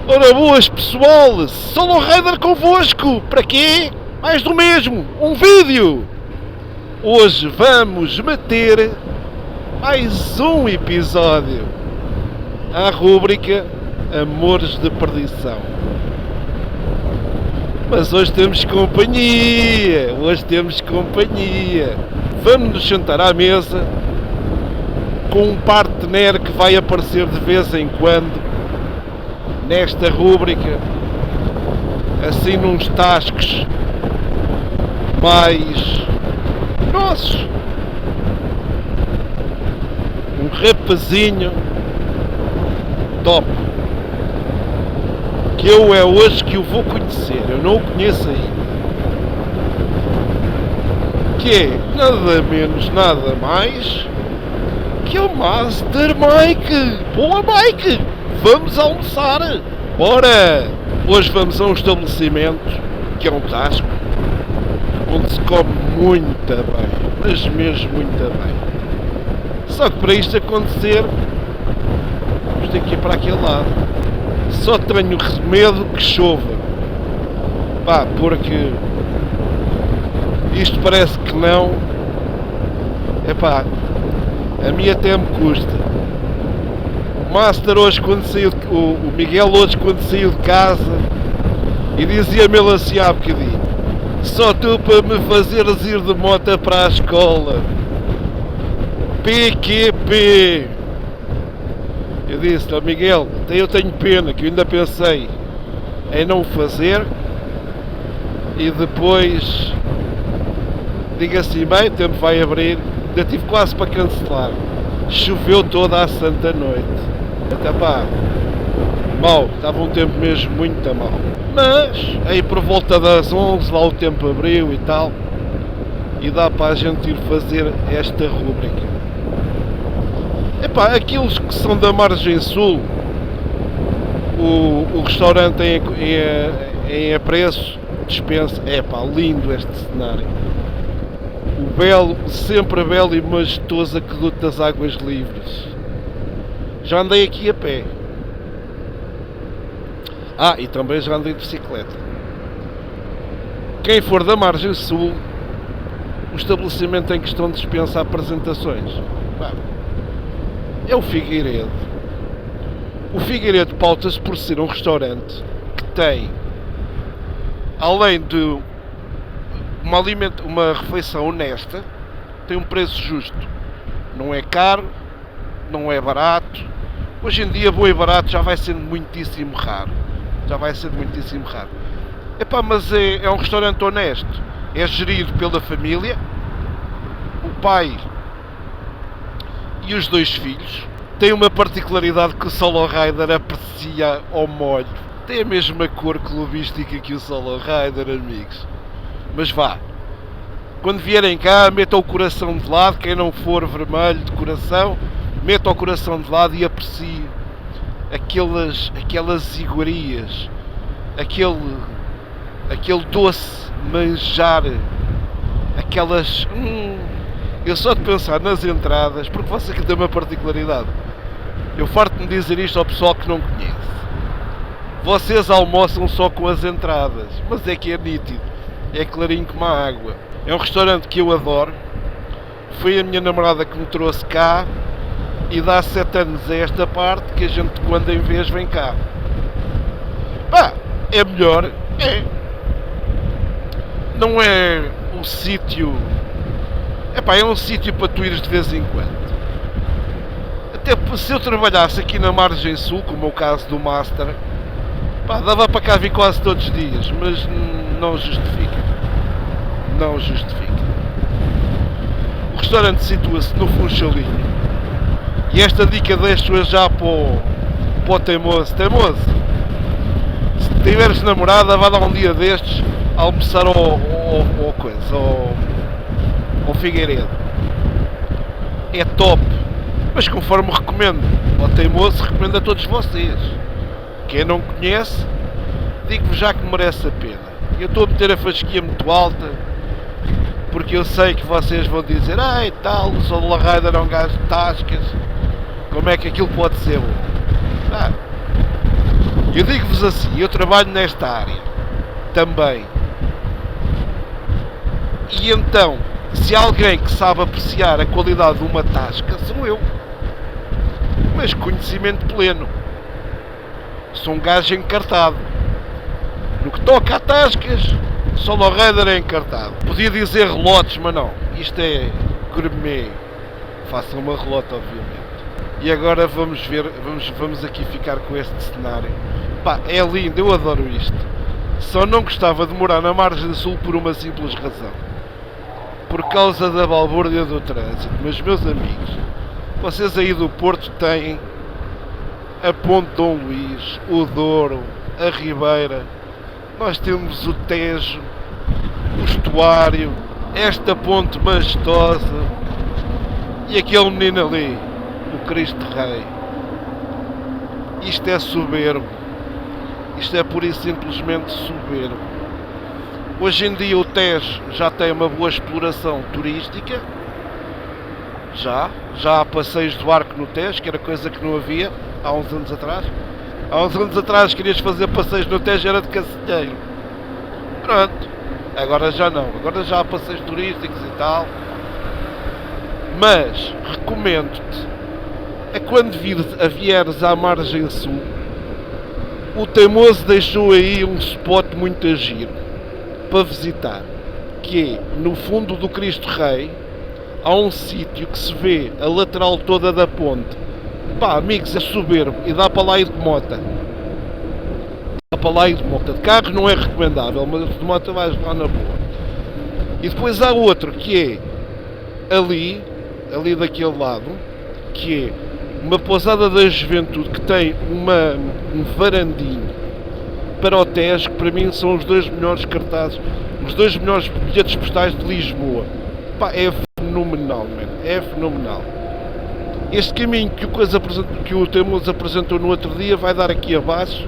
Ora boas pessoal, Solo Rider convosco, para quê? Mais do mesmo, um vídeo! Hoje vamos meter mais um episódio à rúbrica Amores de Perdição. Mas hoje temos companhia, Vamos nos sentar à mesa com um partner que vai aparecer de vez em quando nesta rúbrica, assim nos tascos mais nossos. Um rapazinho top, que eu é hoje que o vou conhecer, eu não o conheço ainda, que é nada menos, nada mais que o Master Mike. Boa, Mike! Vamos almoçar! Bora! Hoje vamos a um estabelecimento que é um tasco onde se come muito bem, mas mesmo muito bem. Só que para isto acontecer vamos ter que ir para aquele lado. Só tenho medo que chova, pá, porque isto parece que não. Epá, a mim até me custa. O Master hoje quando saiu, o Miguel hoje quando saiu de casa, e dizia-me ele assim há bocadinho: só tu para me fazeres ir de moto para a escola, PQP. Eu disse: ó Miguel, até eu tenho pena, que eu ainda pensei em não fazer, e depois digo assim, bem, o tempo vai abrir, ainda tive quase para cancelar. Choveu toda a santa noite. Até pá, mau, estava um tempo mesmo muito mau. Mas aí por volta das 11 lá o tempo abriu e tal, e dá para a gente ir fazer esta rúbrica. Epá, aqueles que são da margem sul, o restaurante em apreço dispensa. Epá, lindo este cenário. O belo, sempre belo e majestoso aqueduto das águas livres. Já andei aqui a pé. E também já andei de bicicleta. Quem for da margem sul, o estabelecimento em questão dispensa apresentações. É o Figueiredo. O Figueiredo pauta-se por ser um restaurante que tem, além de uma refeição honesta, tem um preço justo. Não é caro, não é barato. Hoje em dia bom e barato já vai sendo muitíssimo raro. Epá, mas é um restaurante honesto. É gerido pela família, o pai e os dois filhos. Tem uma particularidade que o Solo Rider aprecia ao molho. Tem a mesma cor clubística que o Solo Rider, amigos. Mas vá, quando vierem cá, metam o coração de lado. Quem não for vermelho de coração, meta o coração de lado e aprecie aquelas iguarias, aquele doce manjar, aquelas... Eu só de pensar nas entradas, porque você que tem uma particularidade, eu farto-me dizer isto ao pessoal que não conhece. Vocês almoçam só com as entradas, mas é que é nítido, é clarinho como a água. É um restaurante que eu adoro. Foi a minha namorada que me trouxe cá, e dá 7 anos a esta parte que a gente quando em vez vem cá. Pá, é melhor, é. Não é um sítio... Epá, é um sítio para tu ires de vez em quando. Até se eu trabalhasse aqui na margem sul, como é o caso do Master, pá, dava para cá vir quase todos os dias, mas não justifica. O restaurante situa-se no Funchalinho. E esta dica deixo-a já para o teimoso. Se tiveres namorada, vá dar um dia destes a almoçar ao Figueiredo. É top. Mas conforme recomendo ao teimoso, recomendo a todos vocês. Quem não conhece, digo-vos já que merece a pena. Eu estou a meter a fasquia muito alta, porque eu sei que vocês vão dizer: ai tal, o Solo Rider é um gajo de tascas, como é que aquilo pode ser bom? Eu digo-vos assim, eu trabalho nesta área também. E então, se há alguém que sabe apreciar a qualidade de uma tasca, sou eu. Mas conhecimento pleno. Sou um gajo encartado. No que toca a tascas, só no Raider é encartado. Podia dizer relotes, mas não. Isto é gourmet. Façam uma relota, obviamente. E agora vamos ver, vamos aqui ficar com este cenário. Pá, é lindo, eu adoro isto. Só não gostava de morar na margem sul por uma simples razão. Por causa da balbúrdia do trânsito. Mas, meus amigos, vocês aí do Porto têm a Ponte Dom Luís, o Douro, a Ribeira. Nós temos o Tejo, o Estuário, esta ponte majestosa e aquele menino ali, o Cristo Rei. Isto é soberbo. Isto é pura e simplesmente soberbo. Hoje em dia o Tejo já tem uma boa exploração turística. Já há passeios do barco no Tejo, que era coisa que não havia há uns anos atrás. Há uns anos atrás querias fazer passeios no Tejo, era de Cacilheiro. Pronto. Agora já não. Agora já há passeios turísticos e tal. Mas recomendo-te a quando vieres à margem sul, o Teimoso deixou aí um spot muito giro para visitar, que é no fundo do Cristo Rei. Há um sítio que se vê a lateral toda da ponte. Pá, amigos, é soberbo e dá para lá ir de moto. Dá para lá ir de moto. De carro não é recomendável, mas de moto vais lá na boa. E depois há outro que é ali daquele lado, que é uma pousada da juventude que tem um varandinho para o Tejo, que para mim são os dois melhores cartazes, os dois melhores bilhetes postais de Lisboa. Pá, é fenomenal, mano. É fenomenal. Este caminho que o Teimoso apresentou no outro dia vai dar aqui abaixo.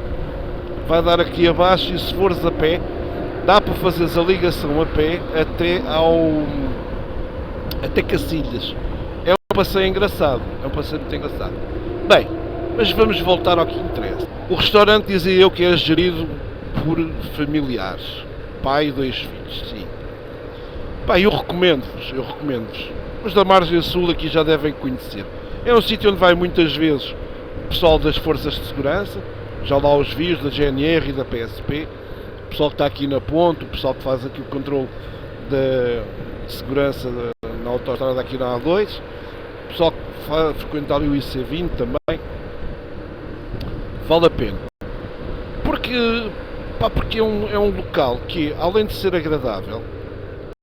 Vai dar aqui abaixo e se fores a pé, dá para fazeres a ligação a pé até Cacilhas. É um passeio engraçado. É um passeio muito engraçado. Bem, mas vamos voltar ao que interessa. O restaurante, dizia eu, que é gerido por familiares. Pai e 2 filhos, sim. Pá, eu recomendo-vos. Os da margem sul aqui já devem conhecer. É um sítio onde vai muitas vezes o pessoal das forças de segurança, já lá os vios da GNR e da PSP, o pessoal que está aqui na ponte, o pessoal que faz aqui o controle de segurança na autoestrada aqui na A2, o pessoal que frequenta ali o IC20 também. Vale a pena. Porque é um local que, além de ser agradável,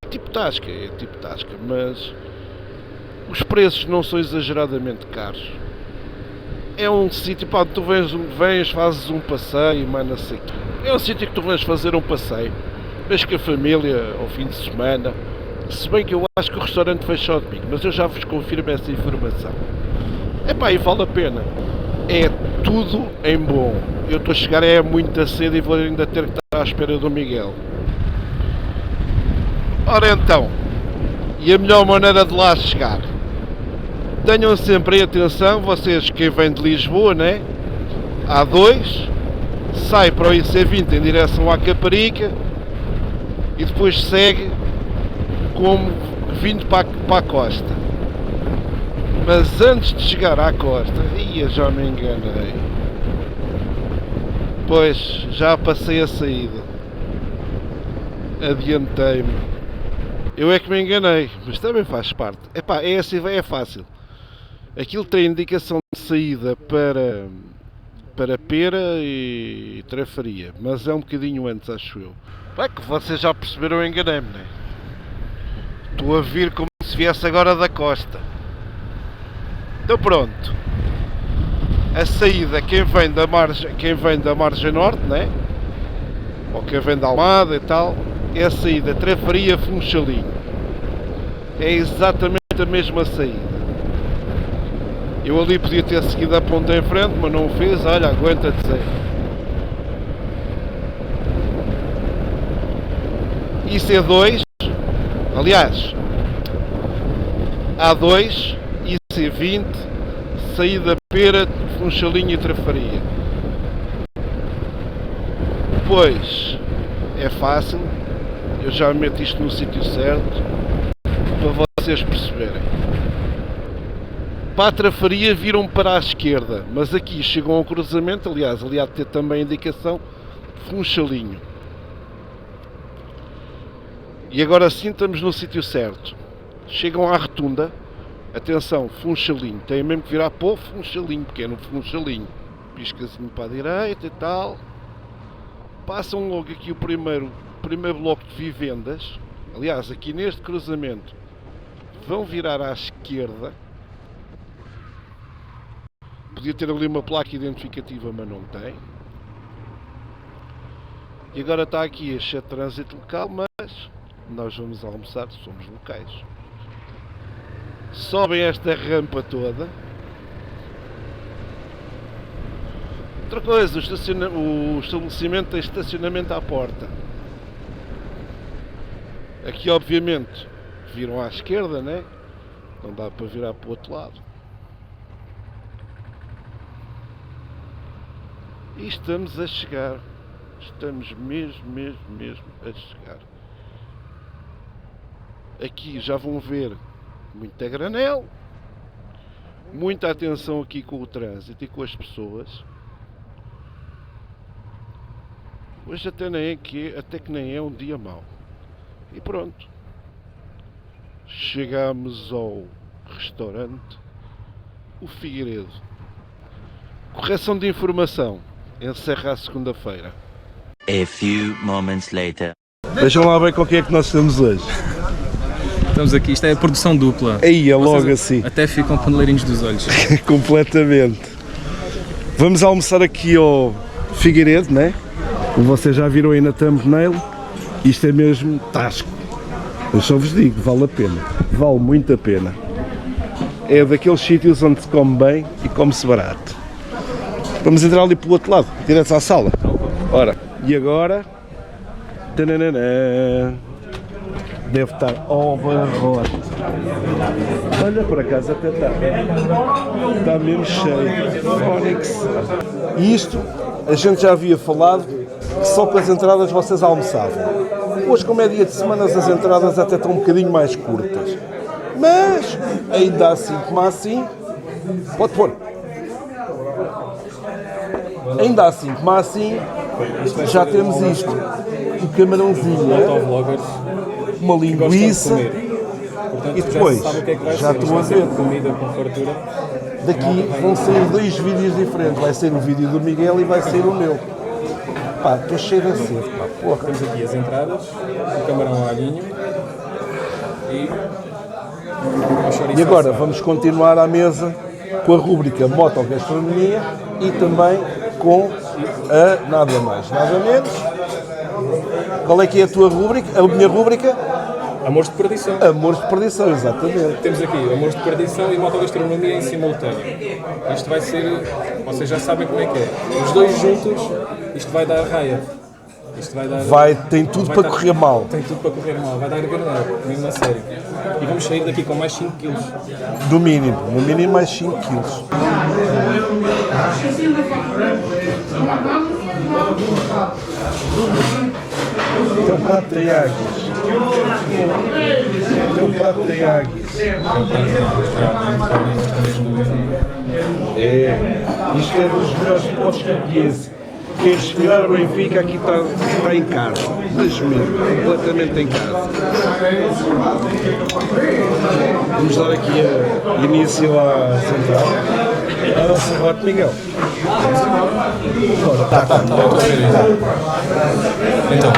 é tipo Tasca, mas os preços não são exageradamente caros. É um sítio, pá, tu vens, fazes um passeio, mas não sei o quê. É um sítio que tu vens fazer um passeio, vens com a família ao fim de semana. Se bem que eu acho que o restaurante fecha ao domingo, mas eu já vos confirmo essa informação. Epá, e vale a pena. É tudo em bom. Eu estou a chegar muito cedo e vou ainda ter que estar à espera do Miguel. Ora então, e a melhor maneira de lá chegar? Tenham sempre em atenção, vocês que vêm de Lisboa, né? A2, sai para o IC20 em direção à Caparica e depois segue como vindo para a costa. Mas antes de chegar à costa, já me enganei. Pois, já passei a saída. Adiantei-me. Eu é que me enganei, mas também faz parte. Epá, é assim, é fácil. Aquilo tem indicação de saída para Pera e Trafaria, mas é um bocadinho antes, acho eu. É que vocês já perceberam, eu enganei-me, não é? Estou a vir como se viesse agora da costa. Então pronto. A saída, quem vem da margem norte, né? Ou quem vem da Almada e tal, é a saída Trafaria Funchalinho. É exatamente a mesma saída. Eu ali podia ter seguido a ponta em frente, mas não o fiz. Olha, aguenta-te dizer. IC2, aliás, A2, IC20, saída Pera, Funchalinho e Trafaria. Depois é fácil, eu já meto isto no sítio certo para vocês perceberem. Para a trafaria viram para a esquerda, mas aqui chegam ao cruzamento, aliás, ali há de ter também a indicação Funchalinho. E agora sim estamos no sítio certo. Chegam à rotunda, atenção, Funchalinho, têm mesmo que virar para o Funchalinho, porque é no Funchalinho. Piscazinho para a direita e tal. Passam logo aqui o primeiro bloco de vivendas. Aliás, aqui neste cruzamento vão virar à esquerda. Podia ter ali uma placa identificativa, mas não tem. E agora está aqui este trânsito local, mas nós vamos almoçar, somos locais. Sobem esta rampa toda. Outra coisa, o estabelecimento tem estacionamento à porta. Aqui obviamente viram à esquerda, né? Não dá para virar para o outro lado. E estamos a chegar. Estamos mesmo a chegar. Aqui já vão ver muita granel. Muita atenção aqui com o trânsito e com as pessoas. Hoje até que nem é um dia mau. E pronto. Chegamos ao restaurante O Figueiredo. Correção de informação. Encerra a segunda-feira. A few moments later. Vejam lá bem com o que é que nós estamos hoje. Estamos aqui, isto é a produção dupla. Aí é logo Vocês assim. Até ficam paneleirinhos dos olhos. Completamente. Vamos almoçar aqui ao Figueiredo, né? Como vocês já viram aí na thumbnail, isto é mesmo tasco. Eu só vos digo, vale a pena. Vale muito a pena. É daqueles sítios onde se come bem e come-se barato. Vamos entrar ali pelo outro lado, direto à sala. Ora, e agora... Tananana. Deve estar ao barrote. Olha, por acaso até está. Está mesmo cheio. Onyx. E isto, a gente já havia falado que só com as entradas vocês almoçavam. Hoje, como é dia de semanas, as entradas até estão um bocadinho mais curtas. Mas, ainda assim, como assim, pode pôr. Ainda assim, como assim, já temos isto. Um camarãozinho, uma linguiça e depois, já estou a ver, daqui vão sair dois vídeos diferentes. Vai ser o vídeo do Miguel e vai ser o meu. Pá, estou cheio de sede, pá, porra. Temos aqui as entradas, o camarão ao alhinho E agora vamos continuar à mesa com a rúbrica Motogastronomia e também com a nada mais, nada menos. Qual é que é a tua rúbrica? A minha rúbrica? Amores de perdição. Amores de perdição, exatamente. Temos aqui Amores de perdição e motogastronomia em simultâneo. Isto vai ser, vocês já sabem como é que é. Os dois juntos, isto vai dar raia. Isto vai dar... Tem tudo para correr mal. Tem tudo para correr mal, vai dar granada, mesmo a sério. E vamos sair daqui com mais 5 kg. Do mínimo, no mínimo mais 5 kg. Teu prato tem águias. Teu prato tem águias. É, isto é dos melhores potes que eu conheço. Quem respirar o Benfica aqui está em casa, mas mesmo, completamente em casa. Vamos dar aqui início à central. A nossa Rote Miguel. Então,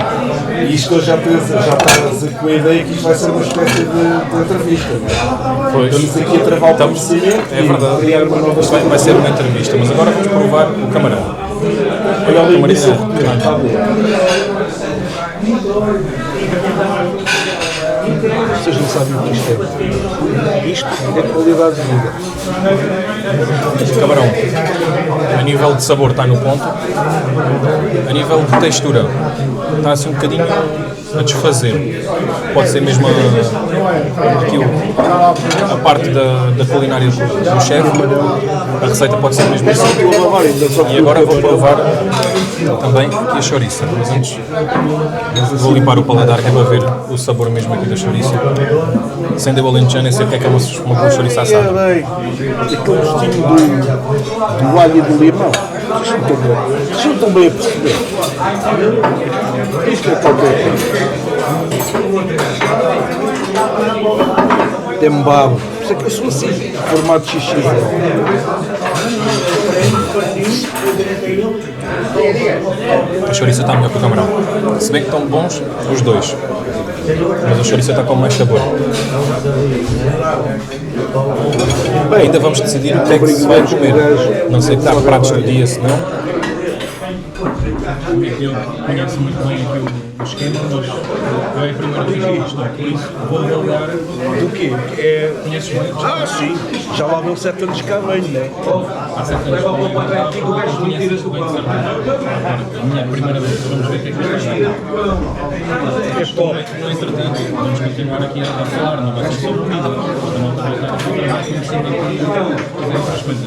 isto já estás com a ideia que isto vai ser uma espécie de entrevista, não é? Pois. Estamos aqui a travar o conhecimento e criar uma nova história. Vai ser uma entrevista, mas agora vamos provar o camarão. Olha ali, isso está bom. Vocês não sabem o que isto é. Isto é qualidade de vida. Este camarão, a nível de sabor está no ponto, a nível de textura está assim um bocadinho a desfazer. Pode ser mesmo a parte da culinária do chefe, a receita pode ser mesmo assim. E agora vou provar também aqui a chouriça, mas antes vou limpar o paladar que é para ver o sabor mesmo aqui da chouriça. Sendo eu alentejano, nem sei o que é uma boa chouriça assada. Aquele gostinho do alho e do limão. Vocês não estão bem a perceber. Isto é qualquer coisa. Tem babo. Por isso é que eu sou assim, formato xixi. A chouriça está melhor que o camarão. Se bem que estão bons os dois, mas a chouriça está com mais sabor. Bem, ainda vamos decidir o que é que se vai comer. Não sei se há pratos do dia, se não. Eu conheço muito bem aqui o esquema, mas eu é a primeira vez que estou, por isso vou avaliar. Do quê? Conheces bem? Sim. Já lá vão 7 anos cá bem, não é? Há 7 anos que eu conheço bem, de certeza. Agora, a minha primeira vez, vamos ver o que é que vai dar. É top. No entretanto, vamos continuar aqui a falar, não vai ser só comida. Vamos voltar a falar mais conhecido aqui e fazer outras coisas.